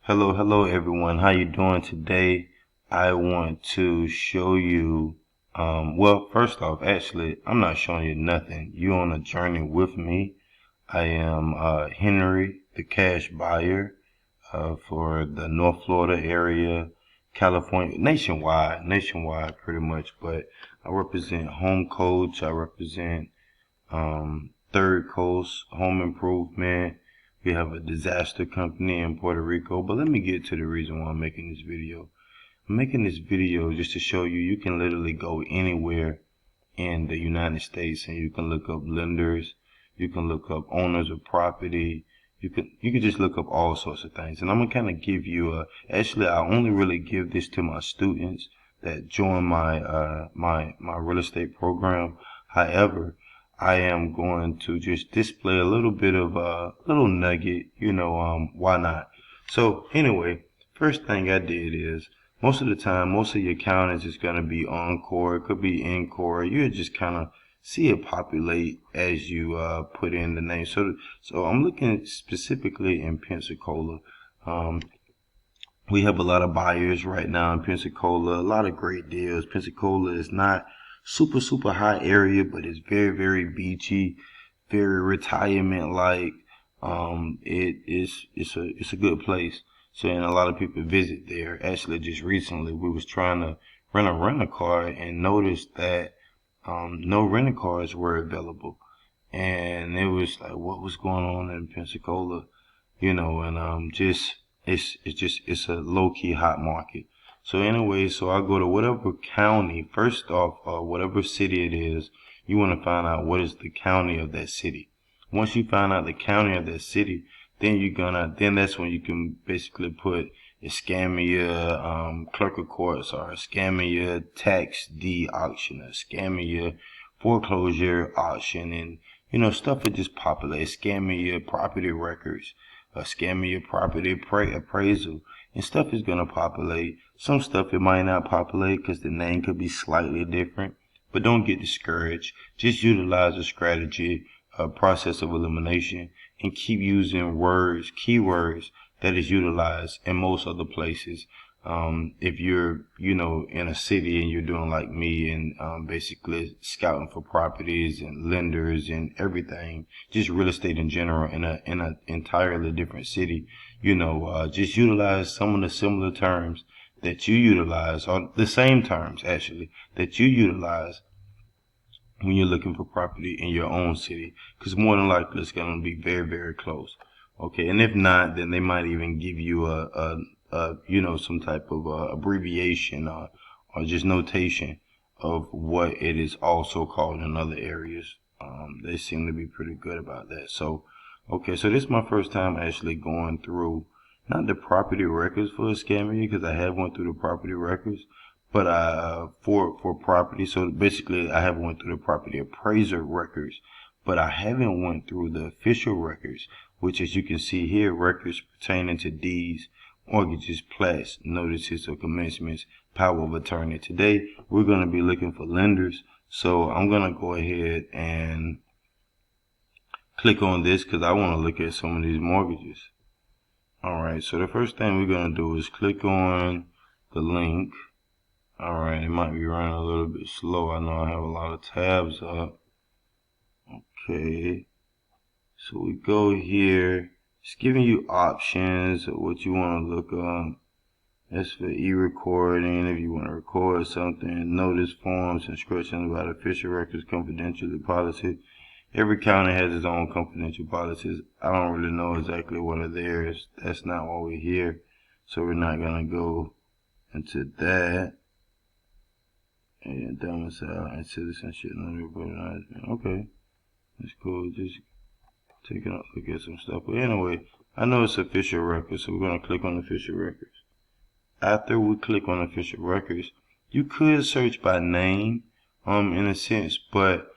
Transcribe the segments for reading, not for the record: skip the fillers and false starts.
Hello everyone. How you doing today? I want to show you, well, first off, actually, I'm not showing you nothing. You on a journey with me. I am Henry, the cash buyer for the North Florida area, California, nationwide pretty much. But I represent Home Coach. I represent Third Coast Home Improvement. We have a disaster company in Puerto Rico. But let me get to the reason why I'm making this video. I'm making this video just to show you can literally go anywhere in the United States and you can look up lenders, you can look up owners of property, you can just look up all sorts of things. And I'm gonna kind of give you actually I only really give this to my students that join my real estate program. However, I am going to just display a little bit of a little nugget, why not? So anyway, first thing I did is most of the time, most of your counties is going to be Encore. It could be Encore. You just kind of see it populate as you put in the name. So I'm looking specifically in Pensacola. We have a lot of buyers right now in Pensacola, a lot of great deals. Pensacola is not super high area, but it's very beachy, very retirement like. It's a good place. So, and a lot of people visit there. Actually, just recently, we was trying to rent a rental car and noticed that no rental cars were available, and it was like, what was going on in Pensacola, and it's a low key hot market. So anyway, so I go to whatever county first off, whatever city it is. You want to find out what is the county of that city. Once you find out the county of that city, then that's when you can basically put Escamilla, clerk of courts, or Escamilla tax deed auction, or Escamilla foreclosure auction, and stuff that just populate. Escamilla property records, Escamilla property appraisal, and stuff is gonna populate. Some stuff it might not populate because the name could be slightly different, but don't get discouraged. Just utilize a strategy, a process of elimination, and keep using keywords that is utilized in most other places. If you're, in a city and you're doing like me and basically scouting for properties and lenders and everything, just real estate in general in a entirely different city, just utilize some of the similar terms that you utilize, or the same terms actually that you utilize when you're looking for property in your own city, because more than likely it's going to be very close. Okay, and if not, then they might even give you some type of abbreviation or just notation of what it is also called in other areas. They seem to be pretty good about that. So, okay, so this is my first time actually going through not the property records for a scammer, because I have went through the property records, but for property. So basically, I have went through the property appraiser records, but I haven't went through the official records, which, as you can see here, records pertaining to deeds, mortgages, plats, notices of commencements, power of attorney. Today, we're going to be looking for lenders. So I'm going to go ahead and click on this because I want to look at some of these mortgages. Alright, so the first thing we're going to do is click on the link. Alright, it might be running a little bit slow. I know I have a lot of tabs up. Okay, so we go here. It's giving you options of what you want to look up. That's for e-recording, if you want to record something. Notice forms, instructions about official records, confidentiality policy. Every county has its own confidential policies. I don't really know exactly what are theirs. That's not why we're here. So we're not going to go into that. And domicile and citizenship. Okay. That's cool. Just taking a look at some stuff. But anyway, I know it's official records, so we're going to click on official records. After we click on official records, you could search by name, in a sense, but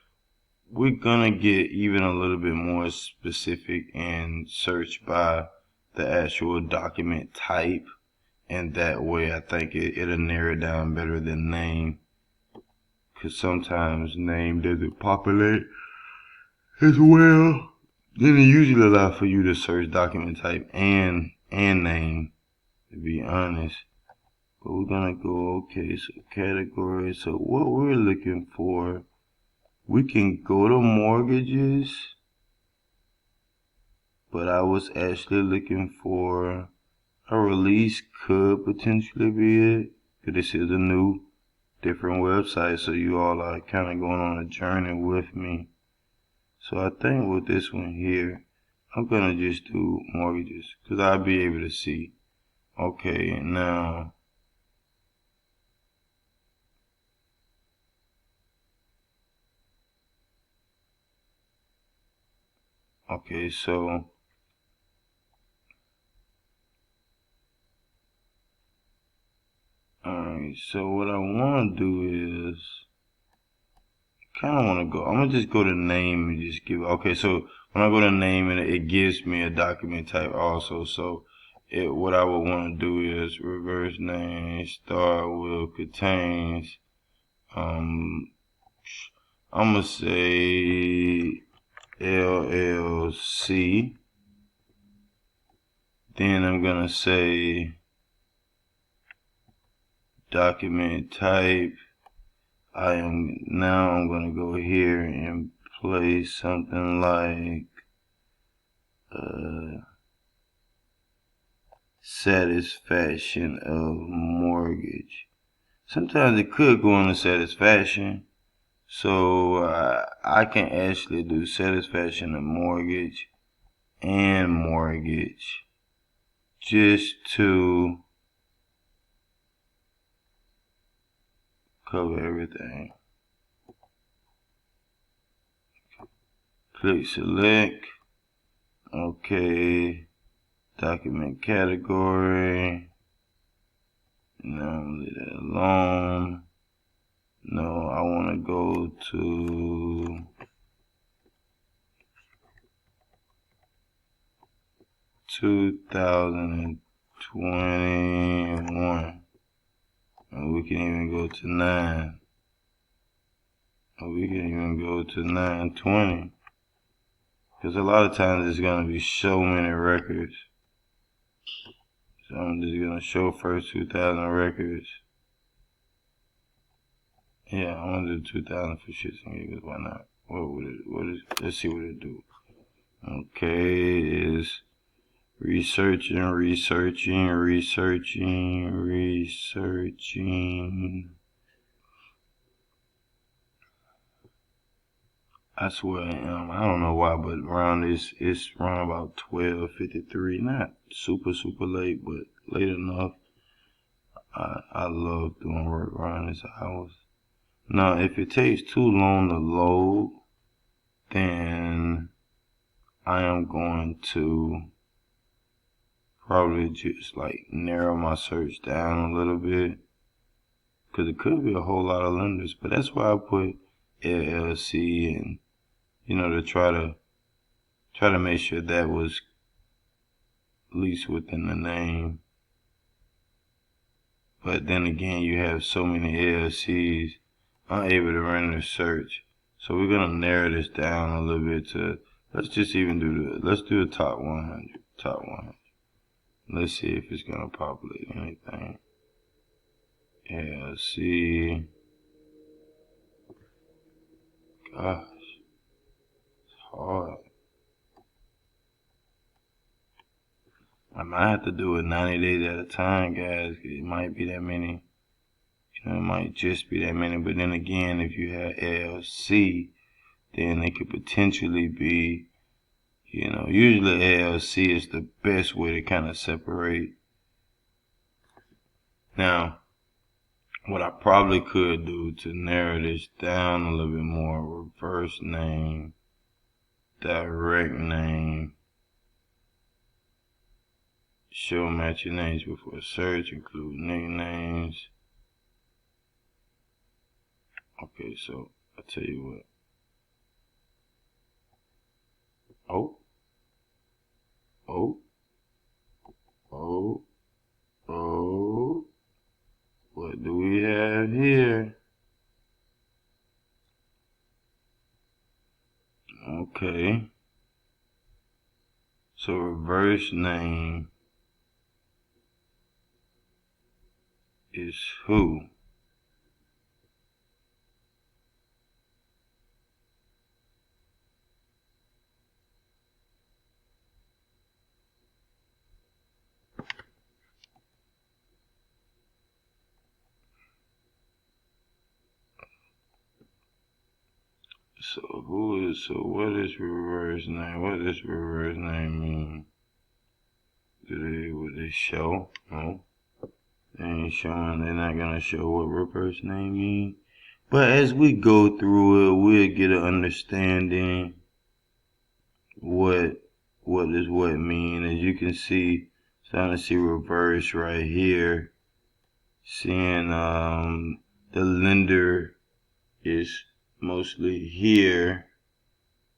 we're gonna get even a little bit more specific and search by the actual document type, and that way I think it'll narrow it down better than name, because sometimes name doesn't populate as well. Then it usually allows for you to search document type and name to be honest. But we're gonna go, okay, so category. So what we're looking for, we can go to mortgages, but I was actually looking for a release could potentially be it. Because this is a new, different website, so you all are kind of going on a journey with me. So I think with this one here, I'm gonna just do mortgages, because I'll be able to see. Okay, now, okay, so alright, so what I want to do is kind of want to go, I'm going to just go to name and just give, okay, so when I go to name, it gives me a document type also. So what I would want to do is reverse name, start with contains, I'm going to say LLC. Then I'm going to say document type. I'm going to go here and place something like satisfaction of mortgage. Sometimes it could go into satisfaction, so I can actually do satisfaction of mortgage and mortgage just to cover everything. Click select. Okay, document category. No, leave that alone. No, I want to go to 2021. And we can even go to 9. Or we can even go to 920. Because a lot of times it's going to be so many records. So I'm just going to show first 2,000 records. Yeah, I'm going to do 2,000 for shits and giggles. Why not? Let's see what it do. Okay, is researching. I swear I don't know why, but around it's around about 12:53. Not super late, but late enough. I love doing work around this hours. Now, if it takes too long to load, then I am going to probably just like narrow my search down a little bit, because it could be a whole lot of lenders. But that's why I put LLC and to try to make sure that was at least within the name. But then again, you have so many LLCs, I'm able to run the search. So we're gonna narrow this down a little bit to, let's just even let's do the top 100. Let's see if it's gonna populate anything. LLC. Gosh, it's hard. I might have to do it 90 days at a time, guys. It might be that many. It might just be that many. But then again, if you have LLC, then it could potentially be, usually LLC is the best way to kind of separate. Now, what I probably could do to narrow this down a little bit more, reverse name, direct name, show matching names before search, include nicknames. Okay, so I'll tell you what. Oh. What do we have here? Okay. So reverse name. is who. So what is reverse name? What does reverse name mean? Would they show? No. They ain't showing, they're not gonna show what reverse name mean. But as we go through it, we'll get an understanding what does what mean. As you can see, starting to see reverse right here. Seeing the lender is mostly here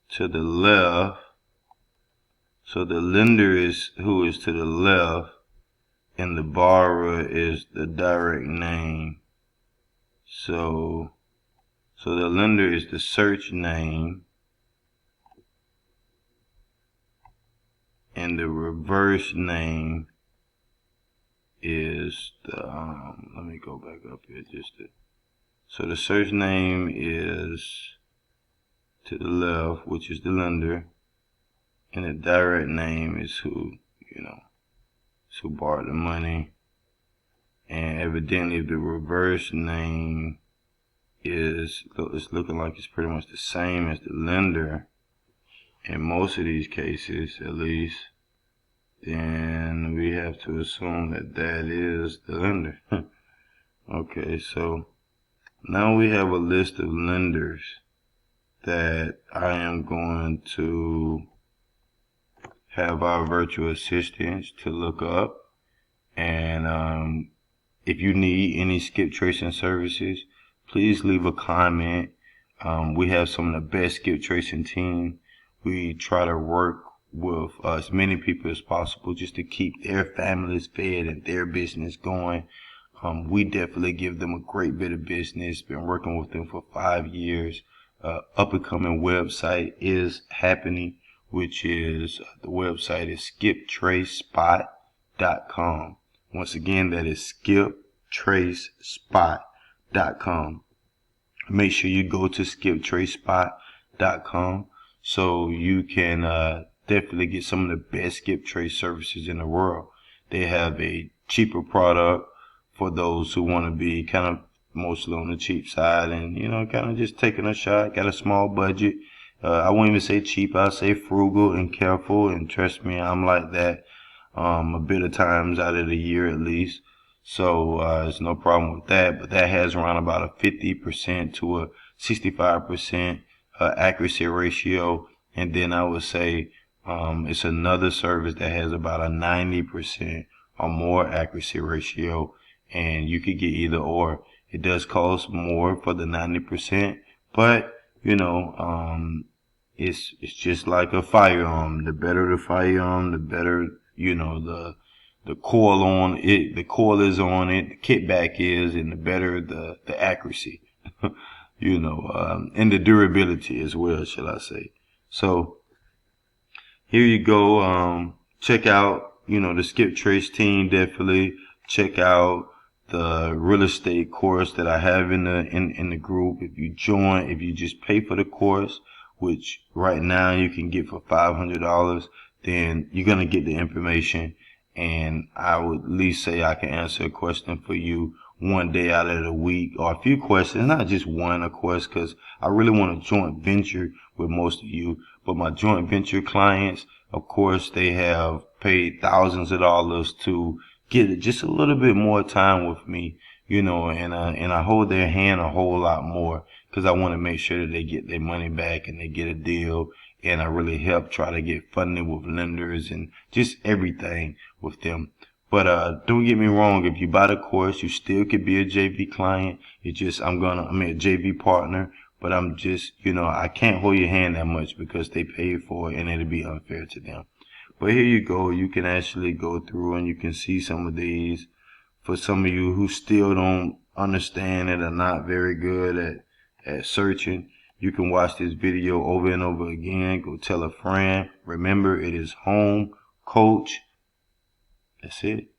to the left. So the lender is who is to the left, and the borrower is the direct name. So the lender is the search name, and the reverse name is the let me go back up here so the search name is to the left, which is the lender, and the direct name is who borrowed the money. And evidently the reverse name it's looking like it's pretty much the same as the lender in most of these cases, at least, then we have to assume that that is the lender. Okay, so now we have a list of lenders that I am going to have our virtual assistants to look up. And if you need any skip tracing services, please leave a comment. We have some of the best skip tracing team. We try to work with as many people as possible just to keep their families fed and their business going. We definitely give them a great bit of business. Been working with them for 5 years. Up and coming website is happening, which is the website is skiptracespot.com. Once again, that is skiptracespot.com. Make sure you go to skiptracespot.com so you can definitely get some of the best skip trace services in the world. They have a cheaper product for those who want to be kind of mostly on the cheap side and, kind of just taking a shot, got a small budget. I won't even say cheap, I'll say frugal and careful, and trust me, I'm like that a bit of times out of the year at least. So there's no problem with that, but that has around about a 50% to a 65% accuracy ratio. And then I would say it's another service that has about a 90% or more accuracy ratio, and you could get either or. It does cost more for the 90%, but it's just like a firearm. The better the firearm, the better the coil on it, the coil is on it, the kickback is, and the better the accuracy, and the durability as well, shall I say. So here you go. Check out, the Skip Trace team. Definitely check out the real estate course that I have in the group. If you just pay for the course, which right now you can get for $500, then you're going to get the information. And I would at least say I can answer a question for you one day out of the week, or a few questions, not just one, of course, because I really want a joint venture with most of you. But my joint venture clients, of course, they have paid thousands of dollars to get just a little bit more time with me, and I hold their hand a whole lot more because I want to make sure that they get their money back and they get a deal. And I really help try to get funding with lenders and just everything with them. But don't get me wrong, if you buy the course, you still could be a JV client. I'm a JV partner, but I'm just, I can't hold your hand that much because they paid for it and it'll be unfair to them. But here you go. You can actually go through and you can see some of these. For some of you who still don't understand it or not very good at searching, you can watch this video over and over again. Go tell a friend. Remember, it is home coach. That's it.